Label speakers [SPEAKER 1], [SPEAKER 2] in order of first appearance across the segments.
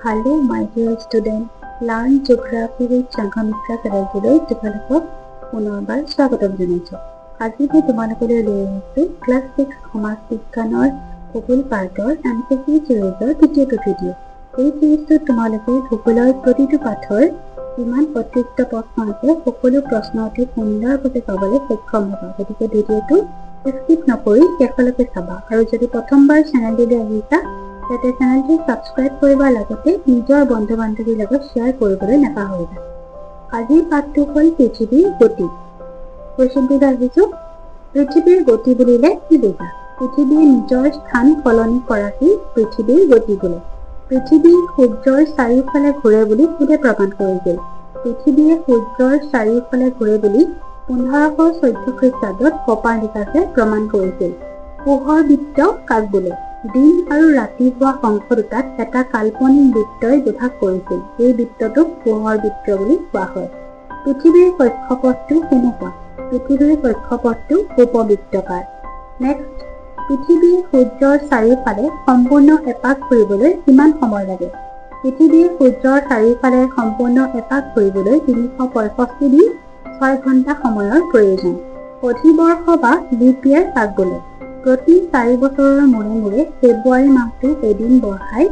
[SPEAKER 1] Hello my dear student, Learn Geography with Sanghamitra Karajuloi তোমালোকক পুনৰবাৰ স্বাগতম জনাইছো। আজি মই তোমালোকলৈ লৈ আহিছো ক্লাছ 6 সমাজ বিজ্ঞানৰ ভূগোল পাঠৰ এমচিকিউ চিৰিজৰ দ্বিতীয়টো ভিডিঅ'। এই চিৰিজটোত তোমালোকে ভূগোলৰ প্ৰতিটো পাঠৰ কিমান অতিৰিক্ত প্ৰশ্ন আছে সকলো প্ৰশ্ন অতি সুন্দৰভাৱে পাবলৈ সক্ষম হ'বা। গতিকে ভিডিঅ'টো স্কিপ নকৰি শেষলৈকে চাবা আৰু যদি প্ৰথমবাৰ চেনেলটোলৈ আহিছা তেতে চেনেলটো সাবস্ক্ৰাইব কৰিবা লগতে নিজৰ বন্ধু-বান্ধৱীৰ লগত শ্বেয়াৰ কৰিবলৈ নাপাহৰিবা। আজিৰ পাঠটো হ'ল পৃথিৱীৰ গতি। কোৱেশ্চনটো আহিছো, পৃথিৱীৰ গতি বুলিলে কি বুজা? পৃথিৱীৰ নিজৰ স্থান সলনি কৰাকেই পৃথিৱীৰ গতি বোলে। পৃথিৱী সূৰ্যৰ চাৰিওফালে ঘূৰে বুলি কোনে প্ৰমাণ কৰিছিল? পৃথিৱীয়ে সূৰ্যৰ চাৰিওফালে ঘূৰে বুলি 1514 খ্ৰীষ্টাব্দত কপাৰ্নিকাছে প্ৰমাণ কৰিছিল। পোহৰ বৃত্ত কাক বোলে? দিন আৰু ৰাতি হোৱা অংশ দুটাত এটা কাল্পনিক বৃত্তই বিভাগ কৰিছিল। এই বৃত্তটোক পোহৰ বৃত্ত বুলি কোৱা হয়। পৃথিৱীৰ কক্ষপথটো কেনেকুৱা? পৃথিৱীৰ কক্ষপথটো উপবৃত্তাকাৰ। নেক্সট, পৃথিৱীৰ সূৰ্যৰ চাৰিওফালে সম্পূৰ্ণ এপাক ঘূৰিবলৈ কিমান সময় লাগে? পৃথিৱীৰ সূৰ্যৰ চাৰিওফালে সম্পূৰ্ণ এপাক ঘূৰিবলৈ 365 দিন 6 ঘণ্টা সময়ৰ প্ৰয়োজন। অধিবৰ্ষ বা লিপ ইয়াৰ কাক বোলে? প্ৰতি 4 বছৰৰ মূৰে মূৰে ফেব্ৰুৱাৰী মাহটো এদিন বঢ়াই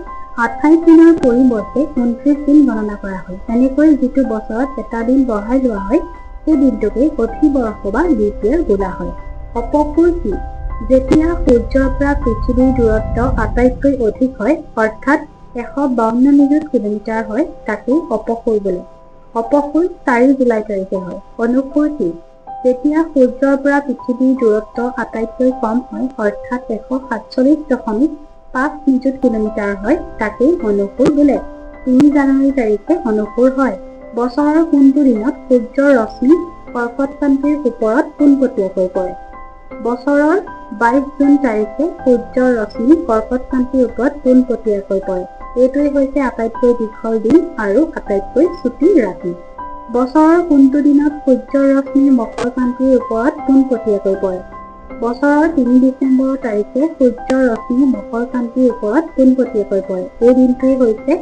[SPEAKER 1] 28 দিনৰ পৰিৱৰ্তে 29 দিন গণনা কৰা হয়। এনেকৈ যিটো বছৰত এটা দিন বঢ়াই লোৱা হয় সেই দিনটোকে অধিবৰ্ষ বা লিপ ইয়াৰ বোলা হয়। অপসূৰ কি? যেতিয়া সূৰ্যৰ পৰা পৃথিৱীৰ দূৰত্ব আটাইতকৈ অধিক হয় অৰ্থাৎ 152 নিযুত কিলোমিটাৰ হয় তাকেই অপসূৰ বোলে। অপসূৰ 4 জুলাই তাৰিখে হয়। অনুসূৰ কি? যেতিয়া সূৰ্যৰ পৰা পৃথিৱীৰ দূৰত্ব আটাইতকৈ কম হয় অৰ্থাৎ 147.5 নিযুত কিলোমিটাৰ হয় তাকেই অনুসূৰ বোলে। 3 জানুৱাৰী তাৰিখে অনুসূৰ হয়। বছৰৰ কোনটো দিনত সূৰ্যৰ ৰশ্মি কৰ্কটক্ৰান্তিৰ ওপৰত পোনপটীয়াকৈ পৰে? বছৰৰ 22 জুন তাৰিখে সূৰ্যৰ ৰশ্মি কৰ্কটক্ৰান্তিৰ ওপৰত পোনপটীয়াকৈ পৰে। এইটোৱে হৈছে আটাইতকৈ দীঘল দিন আৰু আটাইতকৈ চুটি ৰাতি। বছৰৰ কোনটো দিনত সূৰ্যৰ ৰশ্মি মকৰক্ৰান্তিৰ ওপৰত পোনপটীয়াকৈ পৰে? বছৰৰ 3 ডিচেম্বৰ তাৰিখে সূৰ্যৰ ৰশ্মি মকৰক্ৰান্তিৰ ওপৰত পোনপটীয়াকৈ পৰে। এই দিনটোৱে হৈছে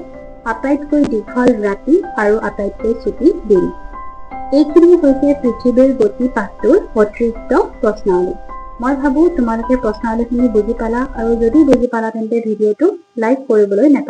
[SPEAKER 1] আটাইতকৈ দীঘল ৰাতি আৰু আটাইতকৈ চুটি দিন। এইখিনি হৈছে পৃথিৱীৰ গতি পাঠটোৰ অতিৰিক্ত প্ৰশ্নাৱলী। মই ভাবোঁ তোমালোকে প্ৰশ্নাৱলীখিনি বুজি পালা আৰু যদি বুজি পালা তেন্তে ভিডিঅ'টো লাইক কৰিবলৈ নাপাহৰিবা।